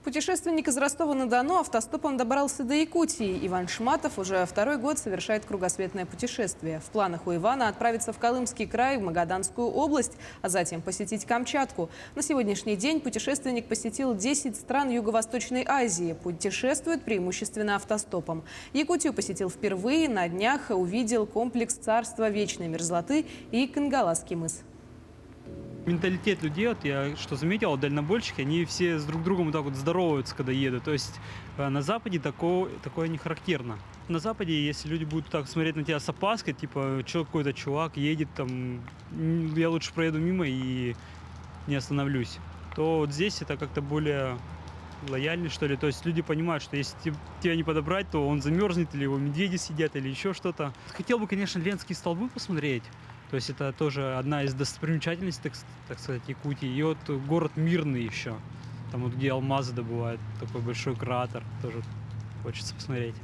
Путешественник из Ростова-на-Дону автостопом добрался до Якутии. Иван Шматов уже второй год совершает кругосветное путешествие. В планах у Ивана отправиться в Колымский край, в Магаданскую область, а затем посетить Камчатку. На сегодняшний день путешественник посетил 10 стран Юго-Восточной Азии. Путешествует преимущественно автостопом. Якутию посетил впервые, на днях увидел комплекс царства вечной мерзлоты и Кангаласский мыс. Менталитет людей, вот я что заметил, дальнобойщики, они все с друг другом вот так вот здороваются, когда едут. То есть на Западе такое не характерно. На Западе, если люди будут так смотреть на тебя с опаской, типа, что какой-то чувак едет, там, я лучше проеду мимо и не остановлюсь, то вот здесь это как-то более лояльный, что ли. То есть люди понимают, что если тебя не подобрать, то он замерзнет, или его медведи съедят, или еще что-то. Хотел бы, конечно, Ленские столбы посмотреть. То есть это тоже одна из достопримечательностей, так сказать, Якутии. И вот город Мирный еще. Там вот где алмазы добывают, такой большой кратер, тоже хочется посмотреть.